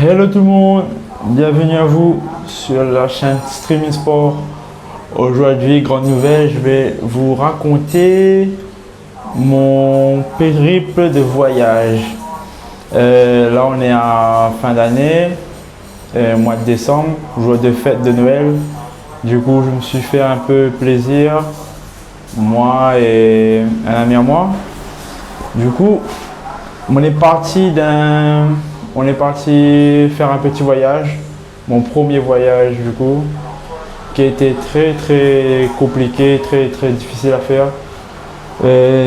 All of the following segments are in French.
Hello tout le monde, bienvenue à vous sur la chaîne Streaming Sport. Aujourd'hui, grande nouvelle, je vais vous raconter mon périple de voyage. Là, on est à fin d'année, mois de décembre, jour de fête de Noël. Du coup, je me suis fait un peu plaisir, moi et un ami à moi. Du coup, on est parti faire un petit voyage, mon premier voyage du coup, qui a été très compliqué, très difficile à faire.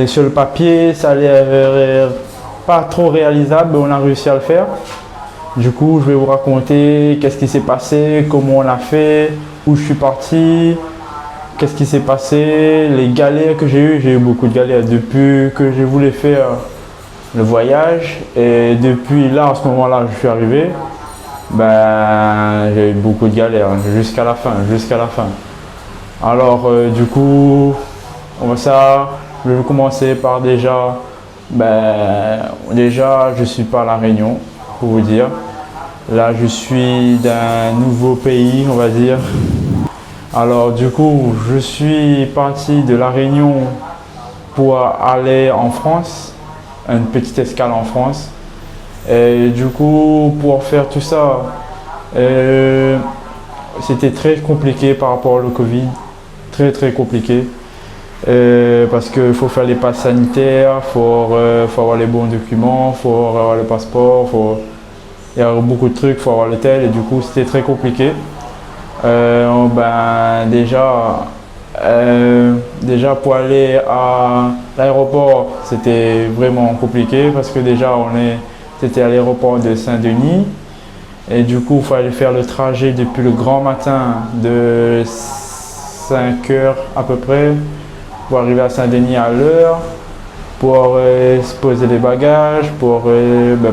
Sur le papier, ça allait pas trop réalisable, mais on a réussi à le faire. Du coup, je vais vous raconter qu'est-ce qui s'est passé, comment on l'a fait, où je suis parti, qu'est-ce qui s'est passé, les galères que j'ai eu beaucoup de galères depuis que j'ai voulu faire le voyage, et depuis là, à ce moment-là, je suis arrivé, j'ai eu beaucoup de galères jusqu'à la fin. Alors du coup, je vais commencer par déjà, je suis pas à La Réunion, pour vous dire. Là, je suis d'un nouveau pays, on va dire. Alors du coup, je suis parti de La Réunion pour aller en France, une petite escale en France. Et du coup, pour faire tout ça, c'était très compliqué par rapport au Covid, très compliqué. Parce qu'il faut faire les passes sanitaires, faut avoir les bons documents, faut avoir le passeport, il y a beaucoup de trucs, faut avoir l'hôtel, et du coup c'était très compliqué. Déjà pour aller à l'aéroport, c'était vraiment compliqué parce que déjà c'était à l'aéroport de Saint-Denis, et du coup il fallait faire le trajet depuis le grand matin de 5 heures à peu près pour arriver à Saint-Denis à l'heure, pour se poser les bagages, pour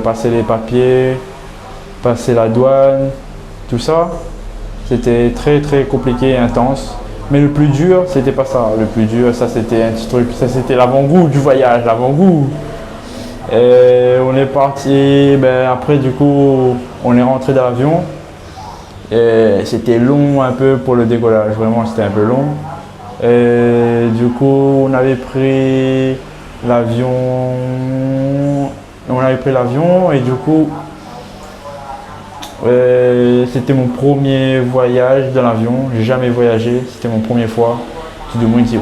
passer les papiers, passer la douane, tout ça. C'était très compliqué et intense. Mais le plus dur, c'était pas ça. Le plus dur, ça c'était un petit truc, ça c'était l'avant-goût du voyage, l'avant-goût. Et on est parti, après du coup, on est rentré dans l'avion. Et c'était long un peu pour le décollage, vraiment c'était un peu long. Et du coup, on avait pris l'avion et du coup, c'était mon premier voyage dans l'avion. J'ai jamais voyagé, c'était mon première fois. Tout le monde dit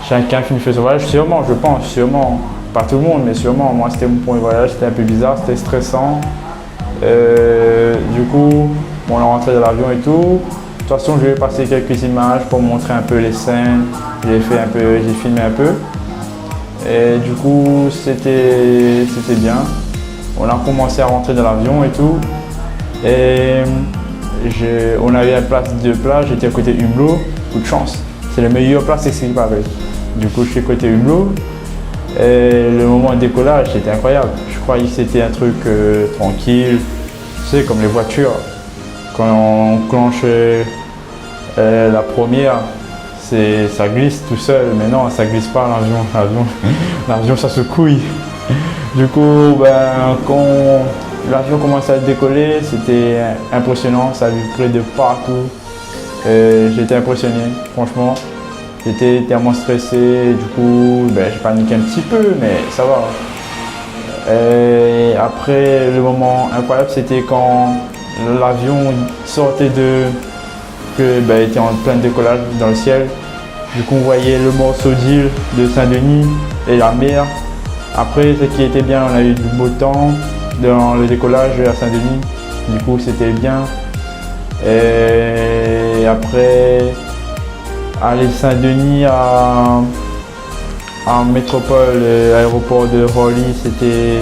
chacun qui me fait ce voyage, sûrement, je pense, sûrement, pas tout le monde, mais sûrement. Moi, c'était mon premier voyage, c'était un peu bizarre, c'était stressant. Du coup, on est rentré dans l'avion et tout. De toute façon, je vais passer quelques images pour montrer un peu les scènes. J'ai filmé un peu. Et du coup, c'était bien. On a commencé à rentrer dans l'avion et tout. Et on avait une place de plage, j'étais à côté Hublot. Coup de chance. C'est la meilleure place, c'est ce qui paraît. Du coup, je suis côté Hublot. Et le moment de décollage, c'était incroyable. Je croyais que c'était un truc tranquille. Tu sais, comme les voitures. Quand on clenche la première, ça glisse tout seul. Mais non, ça glisse pas l'avion ça se couille. Du coup, quand l'avion commençait à décoller, c'était impressionnant, ça vibrait de partout. J'étais impressionné, franchement. J'étais tellement stressé, du coup, j'ai paniqué un petit peu, mais ça va. Et après, le moment incroyable, c'était quand l'avion sortait était en plein décollage dans le ciel. Du coup, on voyait le morceau d'île de Saint-Denis et la mer. Après, ce qui était bien, on a eu du beau temps dans le décollage à Saint-Denis. Du coup, c'était bien. Et après, aller Saint-Denis en métropole, aéroport de Orly, c'était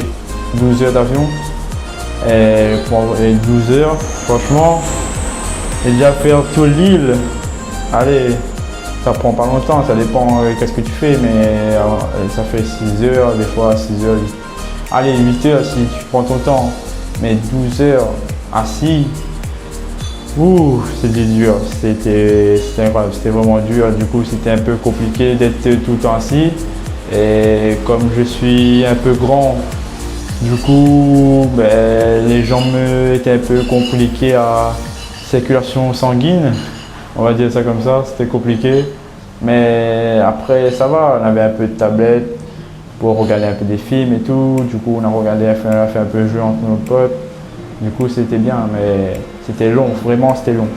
12 heures d'avion. Et pour 12 heures, franchement, et déjà faire toute l'île, allez, ça prend pas longtemps, ça dépend qu'est-ce que tu fais, mais ça fait 6 heures, des fois 6 heures. Allez, 8 heures si tu prends ton temps, mais 12 heures assis, c'était dur, c'était incroyable, c'était vraiment dur. Du coup, c'était un peu compliqué d'être tout le temps assis. Et comme je suis un peu grand, Du coup, ben, les jambes étaient un peu compliquées à circulation sanguine, on va dire ça comme ça, c'était compliqué. Mais après, ça va, on avait un peu de tablette pour regarder un peu des films et tout. Du coup, on a regardé, on a fait un peu de jeu entre nos potes. Du coup, c'était bien, mais c'était long, vraiment, c'était long.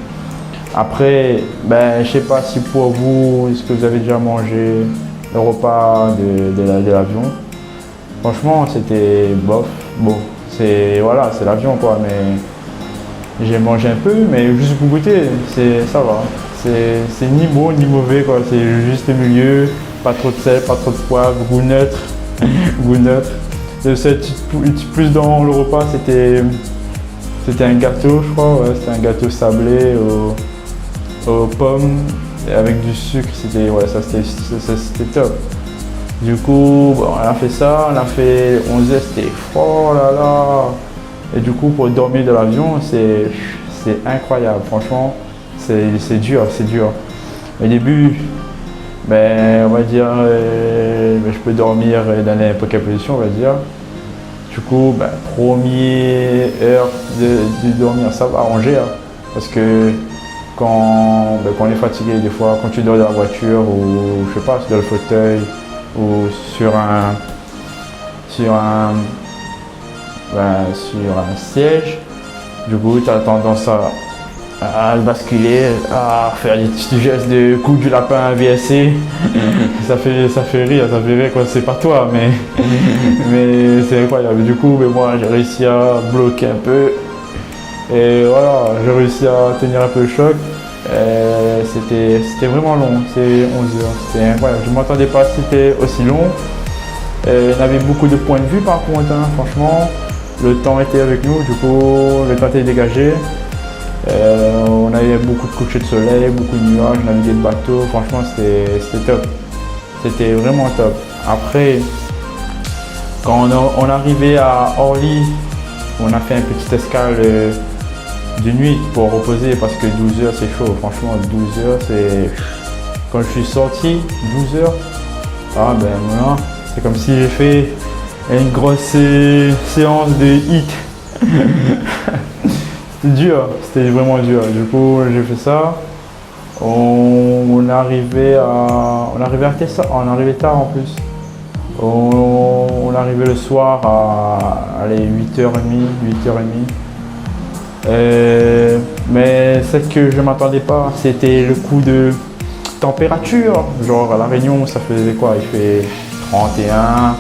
Après, ben, je sais pas si pour vous, est-ce que vous avez déjà mangé le repas de l'avion? Franchement, c'était bof. Bon, c'est voilà, c'est l'avion quoi, mais j'ai mangé un peu, mais juste pour goûter, ça va. C'est ni bon ni mauvais quoi, c'est juste le milieu, pas trop de sel, pas trop de poivre, goût neutre, goût neutre. Le seul petit plus dans le repas, c'était un gâteau, je crois, ouais, c'était un gâteau sablé aux pommes et avec du sucre, c'était ouais, ça c'était top. Du coup, bon, on a fait ça, on a fait 11 heures, c'était froid, oh là là. Et du coup, pour dormir de l'avion, c'est incroyable, franchement, c'est dur, c'est dur. Au début, ben, on va dire, ben, je peux dormir dans n'importe quelle position, on va dire. Du coup, ben, première heure de dormir, ça va arranger, hein, parce que ben, quand on est fatigué, des fois, quand tu dors dans la voiture ou je sais pas, dans le fauteuil ou sur un siège, du coup, tu as tendance à basculer, à faire des petits gestes de coup du lapin à VSC. ça fait rire quoi, c'est pas toi, mais c'est incroyable. Du coup, mais moi, j'ai réussi à bloquer un peu. Et voilà, j'ai réussi à tenir un peu le choc. C'était vraiment long, c'est 11 heures, c'était incroyable. Je ne m'attendais pas à ce que c'était aussi long. On avait beaucoup de points de vue par contre, hein, franchement. Le temps était avec nous, du coup, le temps était dégagé. On avait beaucoup de couchers de soleil, beaucoup de nuages, on naviguait de bateau. Franchement, c'était top. C'était vraiment top. Après, quand on arrivait à Orly, on a fait une petite escale de nuit pour reposer parce que 12 heures c'est chaud. Franchement, 12 heures c'est. Quand je suis sorti, 12 heures, ah ben voilà, c'est comme si j'ai fait une grosse séance de hit. C'était dur, c'était vraiment dur. Du coup, j'ai fait ça. On arrivait tard en plus. On arrivait le soir à allez, 8h30, 8h30. Mais ce que je ne m'attendais pas, c'était le coup de température. Genre à La Réunion, ça faisait quoi? Il fait 31,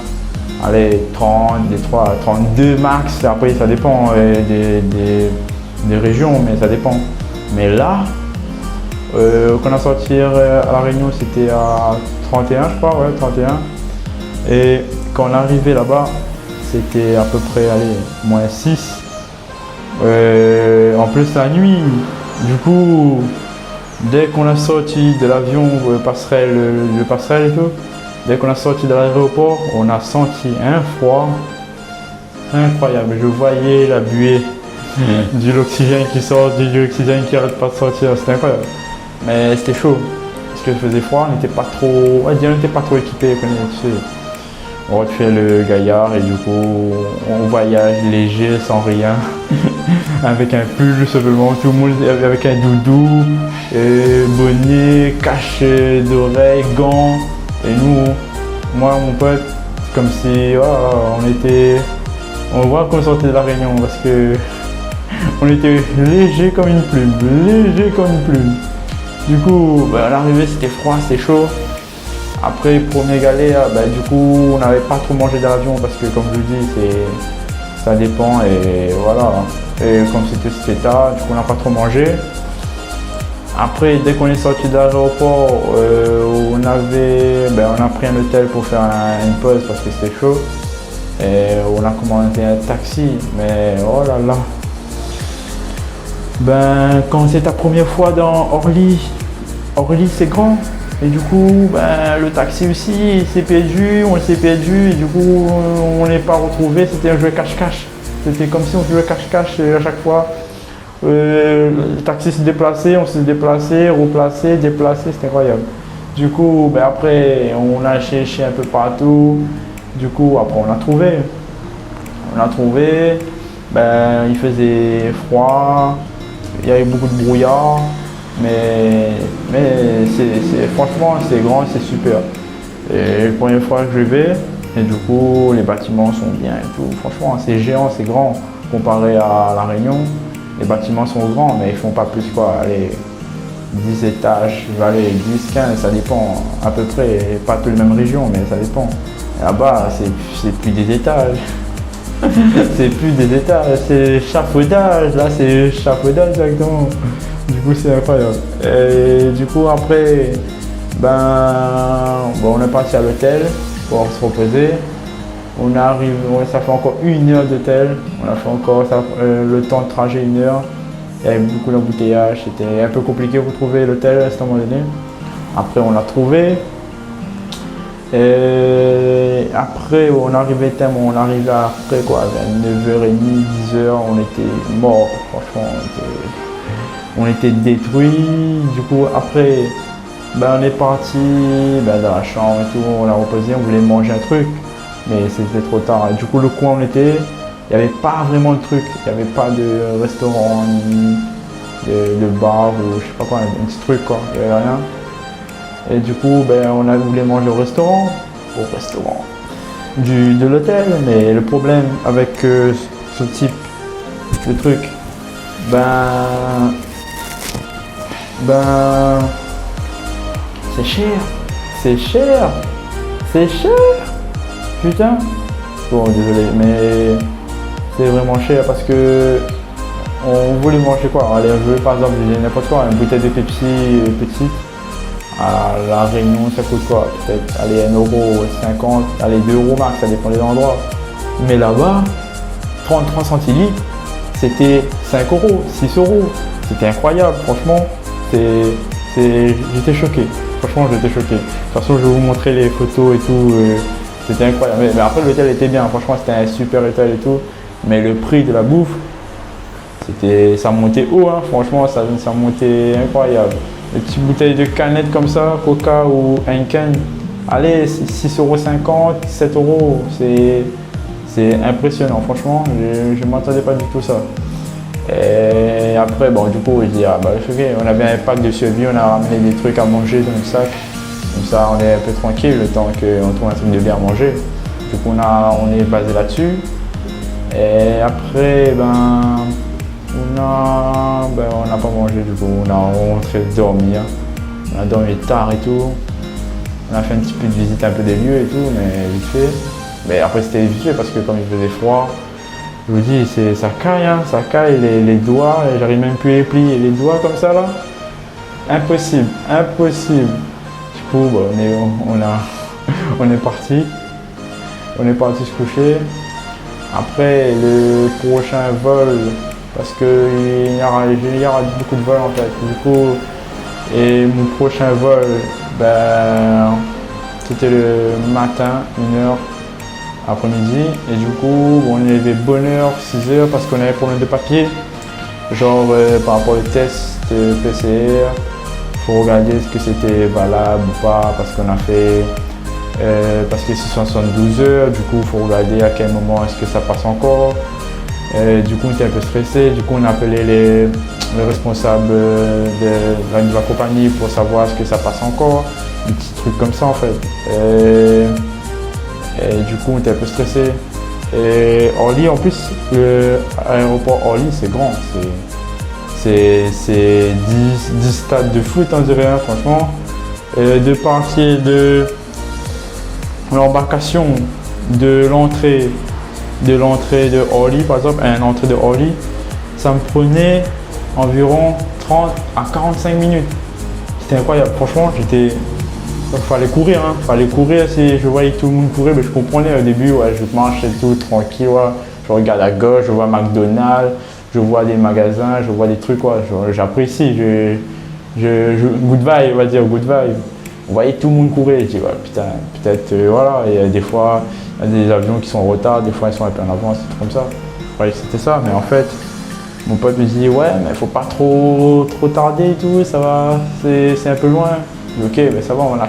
allez, 30, des 3, 32 max. Après, ça dépend des régions, mais ça dépend. Mais là, quand on a sorti à La Réunion, c'était à 31, je crois, ouais, 31. Et quand on est arrivé là-bas, c'était à peu près, allez, moins 6. En plus, la nuit. Du coup, dès qu'on a sorti de l'avion, le passerelle et tout, dès qu'on a sorti de l'aéroport, on a senti un froid incroyable. Je voyais la buée de l'oxygène qui sort, de l'oxygène qui arrête pas de sortir. C'était incroyable. Mais c'était chaud. Parce qu'il faisait froid, on n'était pas trop équipés, tu sais. On refait le gaillard et du coup on voyage léger sans rien avec un pull simplement, tout le monde avec un doudou, bonnet, cache d'oreilles, gants et nous, moi mon pote, comme si on voit qu'on sortait de La Réunion parce que on était léger comme une plume. Du coup, ben, à l'arrivée c'était froid, c'était chaud. Après, premier galère, ben, du coup, on n'avait pas trop mangé dans l'avion parce que, comme je vous dis, ça dépend et voilà. Et comme c'était tard, du coup, on n'a pas trop mangé. Après, dès qu'on est sorti de l'aéroport, on a pris un hôtel pour faire une pause parce que c'était chaud. Et on a commandé un taxi, mais oh là là. Ben, quand c'est ta première fois dans Orly c'est grand. Et du coup, ben, le taxi aussi, il s'est perdu, on s'est perdu, et du coup, on n'est pas retrouvé. C'était un jeu cache-cache. C'était comme si on jouait cache-cache à chaque fois. Le taxi se déplaçait, on se déplaçait, replaçait, déplacé, c'était incroyable. Du coup, ben, après, on a cherché un peu partout. Du coup, après, on a trouvé. On a trouvé, ben, il faisait froid, il y avait beaucoup de brouillard, mais franchement c'est grand, c'est super. Et la première fois que je vais, et du coup les bâtiments sont bien et tout, franchement c'est géant, c'est grand comparé à La Réunion. Les bâtiments sont grands, mais ils font pas plus quoi, allez, 10 étages, allez, 10, 15, ça dépend à peu près, pas toutes les mêmes régions, mais ça dépend. Là-bas, c'est plus des étages. C'est plus des étages, c'est chafaudage, là c'est chafaudage exactement. Du coup c'est incroyable. Et du coup après, bon, on est parti à l'hôtel pour se reposer. On arrive, ça fait encore 1 heure d'hôtel, on a fait encore le temps de trajet 1 heure. Il y avait beaucoup d'embouteillages, c'était un peu compliqué pour trouver l'hôtel à ce moment donné. Après on l'a trouvé. Et après, on arrivait après quoi, vers 9h30, 10h, on était morts, franchement, on était détruits. Du coup, après, ben, on est parti dans la chambre et tout, on a reposé, on voulait manger un truc, mais c'était trop tard. Et du coup, le coin où on était, il n'y avait pas vraiment de truc, il n'y avait pas de restaurant, ni de bar ou je sais pas quoi, un petit truc quoi, il n'y avait rien. Et du coup, ben, on a voulu manger au restaurant de l'hôtel, mais le problème avec ce type de truc, c'est cher, putain. Bon, désolé, mais c'est vraiment cher parce que on voulait manger quoi. Allez, je veux par exemple, je dis n'importe quoi, une bouteille de Pepsi petite. À La Réunion, ça coûte quoi? Peut-être, allez, 1,50 €, allez, 2 € max, ça dépend des endroits. Mais là-bas, 33 centilitres, c'était 5 €, 6 €. C'était incroyable, franchement. J'étais choqué. Franchement, j'étais choqué. De toute façon, je vais vous montrer les photos et tout. C'était incroyable. Mais après, l'hôtel était bien. Franchement, c'était un super hôtel et tout. Mais le prix de la bouffe, ça montait haut, hein. Franchement, ça montait incroyable. Les petites bouteilles de canettes comme ça, Coca ou Heineken, allez, 6,50 €, 7 €, c'est impressionnant, franchement, je ne m'attendais pas du tout ça. Et après, bon, du coup, je dis, ah bah, ok, on avait un pack de survie, on a ramené des trucs à manger dans le sac, comme ça on est un peu tranquille le temps qu'on trouve un truc de bien à manger. Du coup, on est basé là-dessus. Et après, on n'a pas mangé du coup, on a rentré dormir, on a dormi tard et tout, on a fait un petit peu de visite un peu des lieux et tout, mais vite fait. Mais après c'était vite fait parce que comme il faisait froid, je vous dis, ça caille, hein, ça caille les doigts, et j'arrive même plus à plier les doigts comme ça là. Impossible. Du coup, on est parti se coucher. Après le prochain vol, parce qu'il y aura beaucoup de vols en fait. Du coup, et mon prochain vol, c'était le matin, 1h après-midi. Et du coup, on est levé bonne heure, 6h, parce qu'on avait problème de papier. Genre par rapport au test PCR, faut regarder ce que c'était valable ou pas, parce qu'on a fait, parce que c'est 72 heures, du coup, il faut regarder à quel moment est-ce que ça passe encore. Du coup, on était un peu stressé. Du coup, on a appelé les responsables de la compagnie pour savoir ce que ça passe encore. Des petits trucs comme ça, en fait. Et du coup, on était un peu stressé. Et Orly, en plus, l'aéroport Orly, c'est grand. C'est 10 stades de foot, on dirait, hein, franchement. De partir de l'embarcation de l'entrée de Orly, par exemple, à l'entrée de Orly, ça me prenait environ 30 à 45 minutes. C'était incroyable. Franchement, il fallait courir, hein. Fallait courir. Si je voyais que tout le monde courait, mais je comprenais au début, ouais, je marche et tout, tranquille, ouais. Je regarde à gauche, je vois McDonald's, je vois des magasins, je vois des trucs, ouais. J'apprécie, good vibe, on va dire, good vibe. On voyait tout le monde courir, je dis, ouais, putain, peut-être, voilà, et des fois, il y a des avions qui sont en retard, des fois ils sont un peu en avance, c'est comme ça. Je croyais que c'était ça, mais en fait, mon pote me dit, ouais, mais faut pas trop tarder et tout, ça va, c'est un peu loin. Je dis, ok, ben ça va, on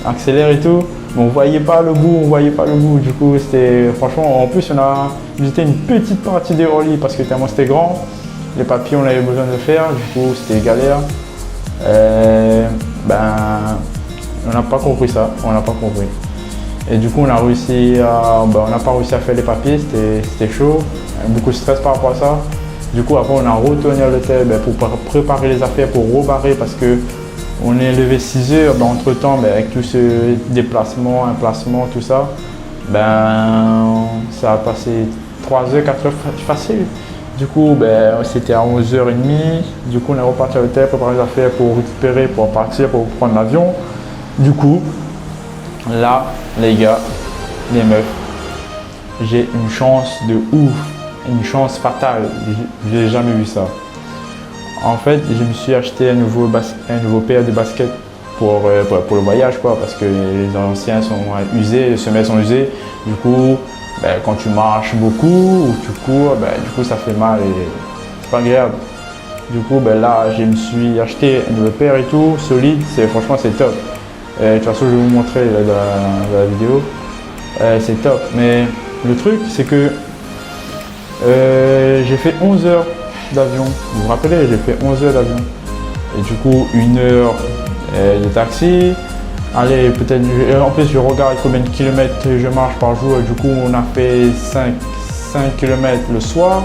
accélère et tout. Mais on voyait pas le bout. Du coup, c'était franchement, en plus, on a visité une petite partie des Orly parce que tellement c'était grand. Les papiers, on avait besoin de faire, du coup, c'était galère. On n'a pas compris ça, Et du coup, on n'a pas réussi à faire les papiers, c'était chaud, beaucoup de stress par rapport à ça. Du coup, après, on a retourné à l'hôtel pour préparer les affaires, pour rebarrer parce que on est levé 6 heures. Entre temps, avec tout ce déplacement, emplacement, tout ça, ça a passé 3 heures, 4 heures facile. Du coup, c'était à 11h30. Du coup, on est reparti à l'hôtel, préparer les affaires pour récupérer, pour partir, pour prendre l'avion. Du coup, là, les gars, les meufs, j'ai une chance de ouf, une chance fatale. J'ai jamais vu ça. En fait, je me suis acheté un nouveau paire de baskets pour le voyage, quoi, parce que les anciens sont usés, les semelles sont usées. Du coup, quand tu marches beaucoup ou tu cours, du coup, ça fait mal et c'est pas agréable. Du coup, là, je me suis acheté une nouvelle paire et tout, solide. Franchement, c'est top. De toute façon, je vais vous montrer dans la vidéo. C'est top. Mais le truc, c'est que j'ai fait 11 heures d'avion. Vous vous rappelez, j'ai fait 11 heures d'avion. Et du coup, 1 heure de taxi. Allez, peut-être, en plus, je regarde combien de kilomètres je marche par jour. Du coup, on a fait 5 km le soir.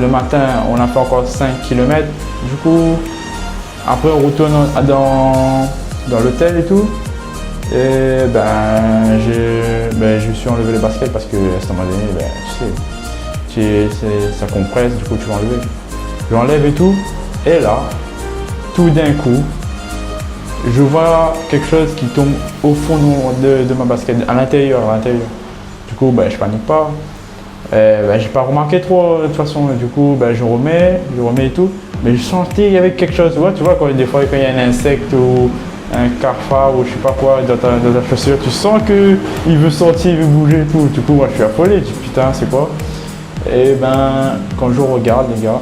Le matin, on a fait encore 5 km. Du coup, après, on retourne dans l'hôtel et tout. Et je me suis enlevé les baskets parce que à ce moment donné, tu sais, ça compresse, du coup tu vas enlever. Je l'enlève et tout. Et là, tout d'un coup, je vois quelque chose qui tombe au fond de ma basket, à l'intérieur. Du coup, je panique pas. J'ai pas remarqué trop de toute façon. Du coup, je remets et tout. Mais je sentais qu'il y avait quelque chose. Ouais, tu vois, des fois, quand il y a un insecte ou un cafard ou je sais pas quoi dans ta chaussure, tu sens qu'il veut sortir, il veut bouger et tout. Du coup, moi, je suis affolé. Je dis putain, c'est quoi? Et quand je regarde, les gars,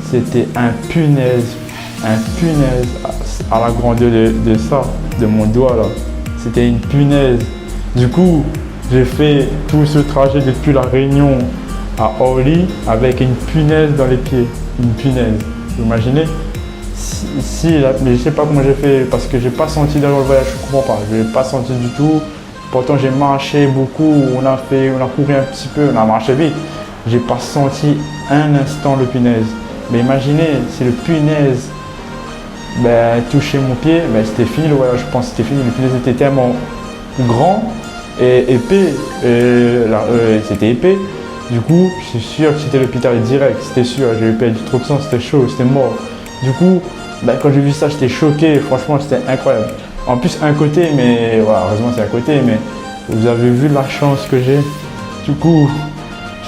c'était un punaise à la grandeur de ça, de mon doigt là. C'était une punaise. Du coup, j'ai fait tout ce trajet depuis la Réunion à Orly avec une punaise dans les pieds. Une punaise. Vous imaginez? Mais je sais pas comment j'ai fait parce que j'ai pas senti dans le voyage, je comprends pas. Je l'ai pas senti du tout. Pourtant, j'ai marché beaucoup. On a couru un petit peu, on a marché vite. J'ai pas senti un instant le punaise. Mais imaginez, si le punaise touchait mon pied, c'était fini le voyage. Je pense que c'était fini. Le punaise était tellement grand et épais. C'était épais. Du coup, je suis sûr que c'était l'hôpital direct. C'était sûr. J'ai eu perdu trop de sang, c'était chaud, c'était mort. Du coup, quand j'ai vu ça, j'étais choqué. Franchement, c'était incroyable. En plus, un côté, mais voilà, heureusement c'est un côté, mais vous avez vu la chance que j'ai. Du coup,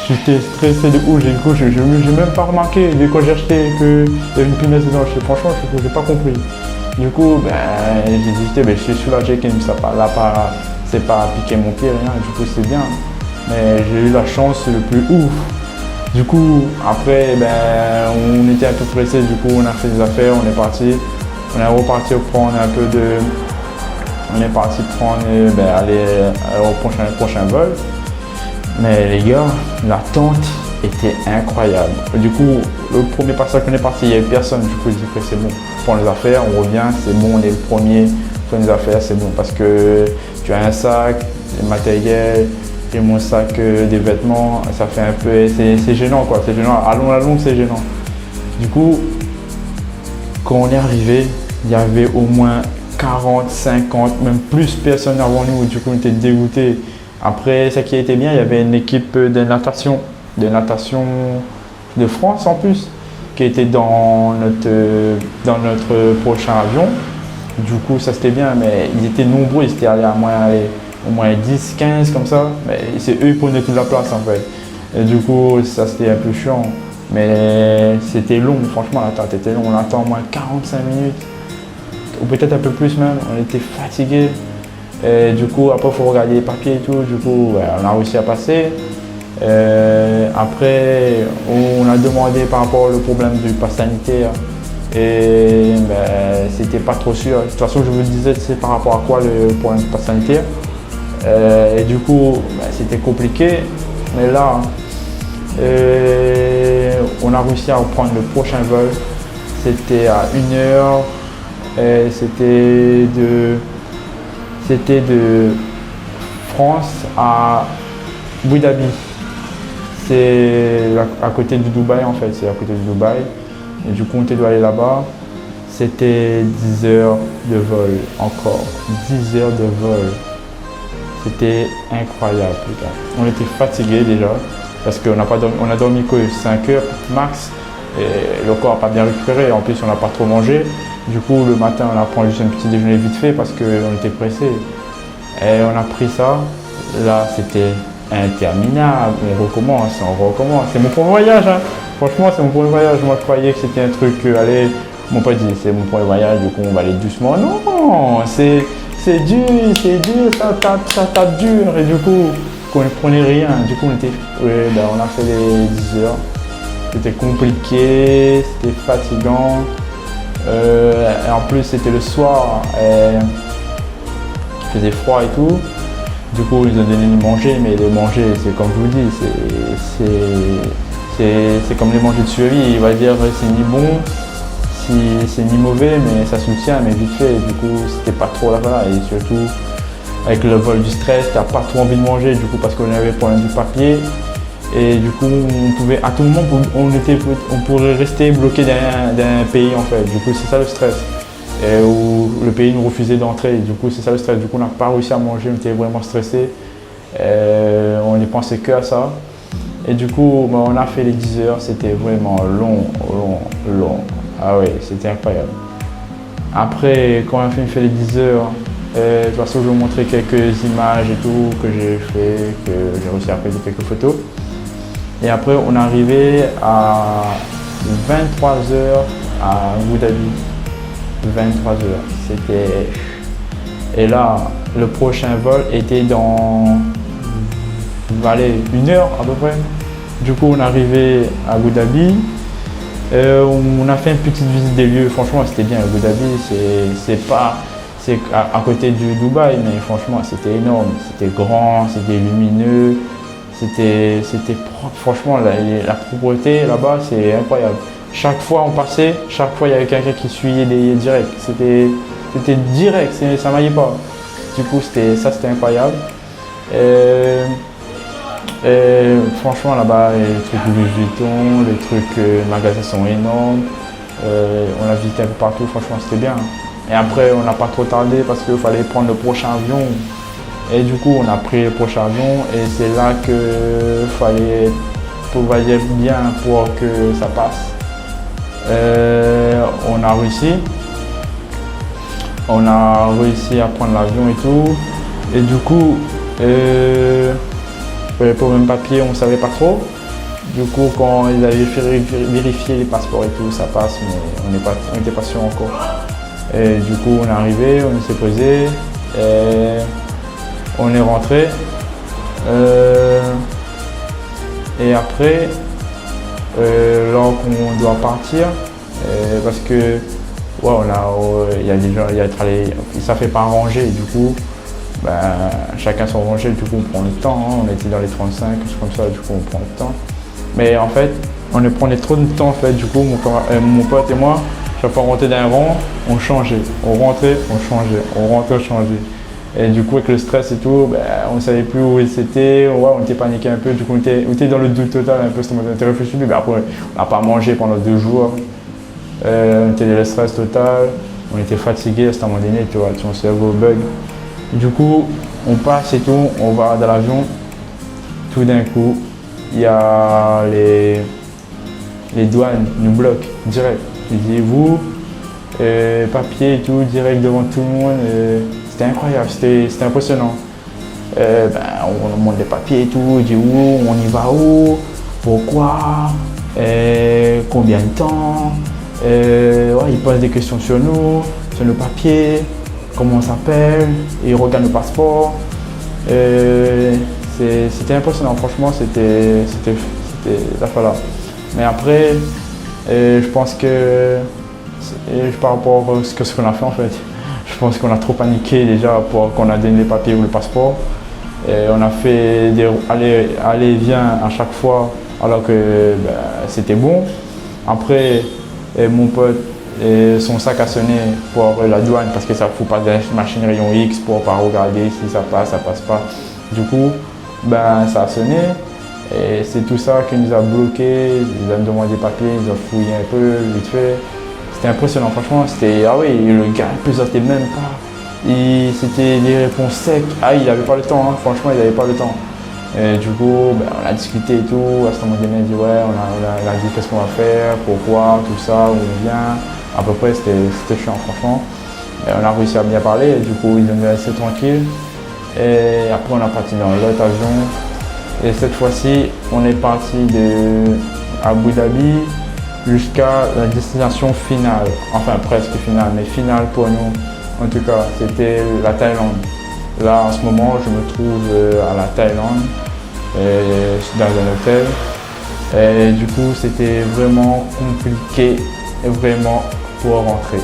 j'étais stressé de ouf. Du coup, j'ai même pas remarqué dès que j'ai acheté qu'il y avait une punaise dedans. Franchement, j'ai pas compris. Du coup, j'ai hésité, je suis soulagé qu'il ne s'est pas piqué mon pied, rien. Du coup, c'est bien. Mais j'ai eu la chance le plus ouf. Du coup, après, on était un peu pressé. Du coup, on a fait des affaires, on est parti. On est reparti prendre un peu de... On est parti prendre, aller au prochain vol. Mais les gars, l'attente était incroyable. Du coup, le premier passage qu'on est parti, il n'y avait personne. Du coup, je dis que c'est bon. On prend les affaires, on revient, c'est bon, on est le premier. On prend les affaires, c'est bon. Parce que tu as un sac, le matériel, et mon sac des vêtements, ça fait un peu... C'est gênant, quoi. C'est gênant. À la longue, c'est gênant. Du coup, quand on est arrivé, il y avait au moins 40, 50, même plus personnes avant nous. Du coup, on était dégoûtés. Après, ce qui était bien, il y avait une équipe de natation de France en plus, qui était dans notre prochain avion. Du coup, ça c'était bien, mais ils étaient nombreux, ils étaient allés au moins 10, 15 comme ça. Mais c'est eux qui prenaient toute la place en fait. Et du coup, ça c'était un peu chiant. Mais c'était long, franchement, l'attente était longue. On attend au moins 45 minutes, ou peut-être un peu plus même. On était fatigués. Et du coup, après, il faut regarder les papiers et tout. Du coup, on a réussi à passer. Après, on a demandé par rapport au problème du pass sanitaire. Et ben, c'était pas trop sûr. De toute façon, je vous disais, c'est par rapport à quoi le problème de passe sanitaire. Et du coup, ben, c'était compliqué. Mais là, on a réussi à reprendre le prochain vol. C'était à 1 heure. C'était de France à Abu Dhabi. C'est à côté du Dubaï en fait, c'est à côté du Dubaï. Et du coup, on était dû aller là-bas. C'était 10 heures de vol encore. 10 heures de vol. C'était incroyable, putain. On était fatigués déjà parce qu'on a dormi que 5 heures max. Et le corps n'a pas bien récupéré. En plus, on n'a pas trop mangé. Du coup, le matin, on a pris juste un petit déjeuner vite fait parce qu'on était pressés. Et on a pris ça. Là, c'était interminable. On recommence. C'est mon premier voyage. Hein. Franchement, c'est mon premier voyage. Moi, je croyais que c'était un truc. Allez, mon pote dit, c'est mon premier voyage. Du coup, on va aller doucement. Non, c'est dur. Ça tape dur. Et du coup, on ne prenait rien. Du coup, on a fait les 10 heures. C'était compliqué, c'était fatigant. Et en plus, c'était le soir. Il faisait froid et tout. Du coup, ils ont donné de manger, mais le manger, c'est comme je vous dis, c'est comme les manger de survie. Il va dire c'est ni bon, c'est ni mauvais, mais ça soutient, mais vite fait. Du coup, c'était pas trop là-bas. Et surtout, avec le vol du stress, t'as pas trop envie de manger, du coup, parce qu'on avait le problème du papier. Et du coup, on pouvait, à tout moment, on pourrait rester bloqué d'un pays en fait. Du coup, c'est ça le stress. Et où le pays nous refusait d'entrer. Du coup, c'est ça le stress. Du coup, on n'a pas réussi à manger, on était vraiment stressé. On n'y pensait que à ça. Et du coup, on a fait les 10 heures. C'était vraiment long. Ah ouais, c'était incroyable. Après, quand on a fait les 10 heures, de toute façon, je vais vous montrer quelques images et tout que j'ai fait, que j'ai réussi à faire quelques photos. Et après, on est arrivé à 23 heures à Abu Dhabi. 23 heures. C'était. Et là, le prochain vol était dans. Allez, 1 heure à peu près. Du coup, on est arrivé à Abu Dhabi. On a fait une petite visite des lieux. Franchement, c'était bien. Abu Dhabi, c'est à côté du Dubaï, mais franchement, c'était énorme. C'était grand, c'était lumineux. C'était propre. Franchement, la propreté là-bas, c'est incroyable. Chaque fois on passait, chaque fois il y avait quelqu'un qui suivait direct. C'était direct, ça maillait pas. Du coup, c'était incroyable. Franchement, là-bas, les trucs Louis Vuitton, les trucs magasins sont énormes. On a visité un peu partout, franchement, c'était bien. Et après, on n'a pas trop tardé parce qu'il fallait prendre le prochain avion. Et du coup, on a pris le prochain avion et c'est là qu'il fallait travailler bien pour que ça passe. On a réussi. On a réussi à prendre l'avion et tout. Et du coup, pour le papier, on ne savait pas trop. Du coup, quand ils avaient vérifié les passeports et tout, ça passe, mais on n'était pas sûr encore. Et du coup, on est arrivé, on s'est posé. On est rentré et après, là qu'on doit partir, parce que ça fait pas un rangé, du coup, chacun son rangé, du coup on prend le temps, hein, on était dans les 35, comme ça, du coup on prend le temps. Mais en fait, on prenait trop de temps en fait, du coup mon pote et moi, chaque fois on rentrait d'un rang, on changeait, on rentrait, on changeait, on rentrait, on changeait. Et du coup, avec le stress et tout, on ne savait plus où c'était, on était paniqué un peu, du coup on était dans le doute total un peu, on était réfléchi, mais après on n'a pas mangé pendant 2 jours, on était dans le stress total, on était fatigué à ce moment donné, tu vois, ton cerveau bug. Du coup, on passe et tout, on va dans l'avion, tout d'un coup, il y a les douanes nous bloquent direct. Ils disent vous, papier et tout, direct devant tout le monde. C'était incroyable, c'était impressionnant. On demande les papiers et tout, on dit où, on y va où, pourquoi, combien de temps. Ils posent des questions sur nous, sur nos papiers, comment on s'appelle, ils regardent nos passeports. C'était impressionnant, franchement, c'était la fois là. Mais après, je pense que Et par rapport à ce qu'on a fait en fait, je pense qu'on a trop paniqué déjà pour qu'on a donné les papiers ou le passeport. Et on a fait des allez-viens à chaque fois alors que c'était bon. Après, mon pote, son sac a sonné pour la douane parce que ça ne fout pas de machine rayon X pour pas regarder si ça passe pas. Du coup, ça a sonné et c'est tout ça qui nous a bloqués. Ils ont demandé des papiers, ils ont fouillé un peu, vite fait. C'était impressionnant, franchement. C'était, ah oui, le gars ne plaisantait même pas. C'était des réponses secs. Ah, il n'avait pas le temps, hein. Franchement, il n'avait pas le temps. Et du coup, on a discuté et tout. À ce moment donné, il a dit ouais, on a dit qu'est-ce qu'on va faire, pourquoi, tout ça, où on vient. À peu près, c'était chiant, franchement. Et on a réussi à bien parler, et du coup, ils nous ont laissé tranquille. Et après, on a parti dans l'autre avion. Et cette fois-ci, on est parti de Abu Dhabi jusqu'à la destination finale. Enfin, presque finale, mais finale pour nous. En tout cas, c'était la Thaïlande. Là, en ce moment, je me trouve à la Thaïlande, dans un hôtel. Et du coup, c'était vraiment compliqué, vraiment, pour rentrer.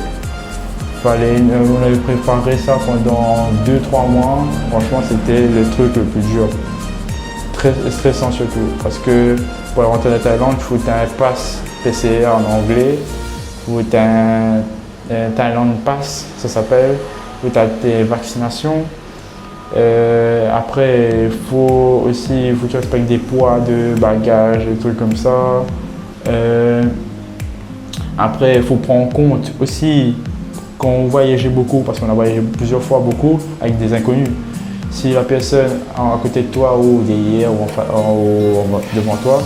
On avait préparé ça pendant 2-3 mois. Franchement, c'était le truc le plus dur. Très stressant surtout, parce que pour rentrer à la Thaïlande, il faut un pass PCR en anglais. Il faut un Thailand Pass, ça s'appelle, où tu as tes vaccinations. Après, il faut que tu respectes des poids de bagages, des trucs comme ça. Après, il faut prendre en compte aussi, quand on voyageait beaucoup, parce qu'on a voyagé plusieurs fois beaucoup avec des inconnus, si la personne à côté de toi ou derrière ou devant toi,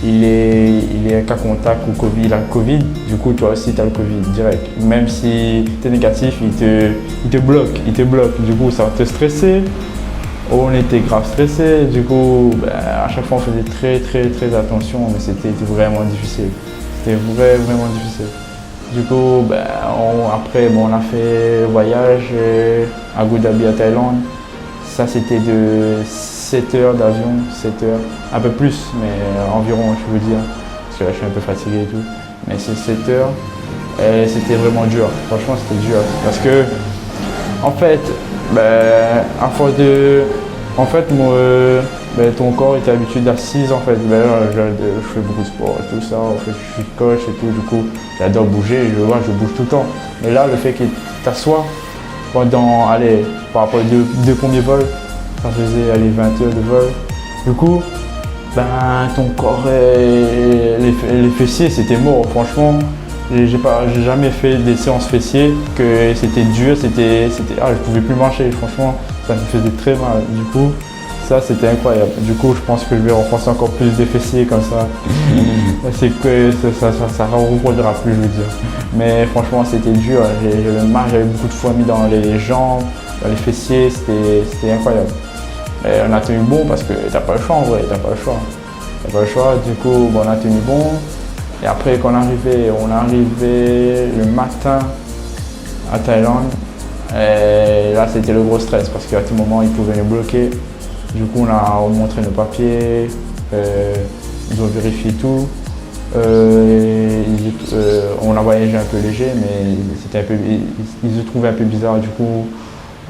il est cas contact ou Covid, il a le Covid, du coup toi aussi tu as le Covid direct. Même si tu es négatif, il te bloque, du coup ça va te stresser. On était grave stressés, du coup à chaque fois on faisait très attention, mais c'était vraiment difficile. C'était vraiment difficile. Du coup après on a fait le voyage à Abu Dhabi à Thaïlande. Ça c'était de 7 heures d'avion, 7 heures, un peu plus, mais environ je veux dire, parce que là je suis un peu fatigué et tout, mais c'est 7 heures et c'était vraiment dur, franchement c'était dur, parce que en fait, ton corps était habitué d'assise en fait, je fais beaucoup de sport et tout ça, en fait, je suis coach et tout, du coup j'adore bouger, je bouge tout le temps, mais là le fait que tu t'assois pendant, par rapport aux deux premiers vols, ça faisait 20 heures de vol. Du coup, ton corps, les fessiers, c'était mort. Franchement, j'ai jamais fait des séances fessiers que c'était dur, je pouvais plus marcher. Franchement, ça me faisait très mal. Du coup, ça c'était incroyable. Du coup, je pense que je vais renforcer encore plus des fessiers comme ça. C'est que ça ne reproduira plus, je veux dire. Mais franchement, c'était dur. J'avais beaucoup de fourmis dans les jambes, dans les fessiers. C'était incroyable. Et on a tenu bon parce que t'as pas le choix en vrai, t'as pas le choix. Du coup, on a tenu bon. Et après, quand on est arrivé le matin à Thaïlande. Et là, c'était le gros stress parce qu'à tout moment, ils pouvaient nous bloquer. Du coup, on a montré nos papiers, ils ont vérifié tout. On a voyagé un peu léger, mais ils se trouvaient un peu bizarre. Du coup,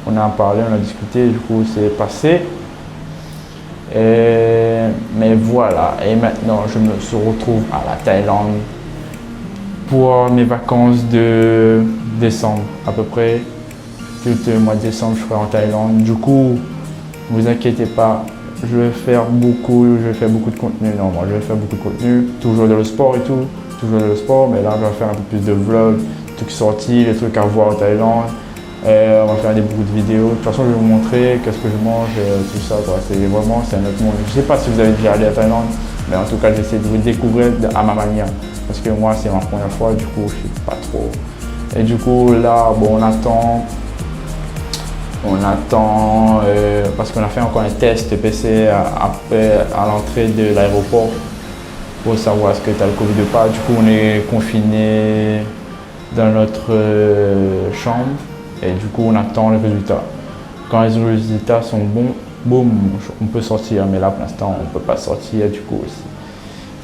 on a parlé, on a discuté, du coup, c'est passé. Mais voilà, et maintenant je me retrouve à la Thaïlande pour mes vacances de décembre à peu près. Tout le mois de décembre je serai en Thaïlande. Du coup, ne vous inquiétez pas, je vais faire beaucoup de contenu. Non, moi je vais faire beaucoup de contenu, toujours dans le sport et tout, mais là je vais faire un peu plus de vlogs, des trucs sortis, les trucs à voir en Thaïlande. On va faire beaucoup de vidéos. De toute façon, je vais vous montrer qu'est-ce que je mange, tout ça. C'est un autre monde. Je ne sais pas si vous avez déjà allé à Thaïlande, mais en tout cas, j'essaie de vous découvrir à ma manière. Parce que moi, c'est ma première fois, du coup, je ne sais pas trop. Et du coup, là, on attend parce qu'on a fait encore un test PC à l'entrée de l'aéroport pour savoir est-ce que tu as le Covid ou pas. Du coup, on est confiné dans notre chambre. Et du coup, on attend les résultats. Quand les résultats sont bons, boum, on peut sortir. Mais là, pour l'instant, on ne peut pas sortir du coup aussi.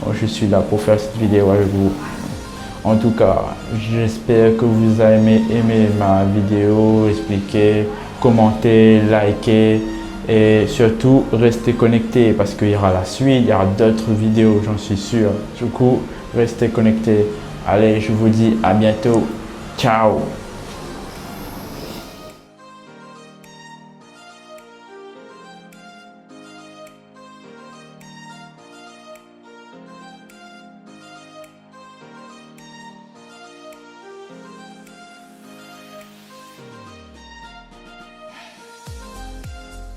Donc, je suis là pour faire cette vidéo avec vous. En tout cas, j'espère que vous avez aimé ma vidéo, expliquer, commenter, liker et surtout restez connectés parce qu'il y aura la suite, il y aura d'autres vidéos, j'en suis sûr. Du coup, restez connectés. Allez, je vous dis à bientôt. Ciao!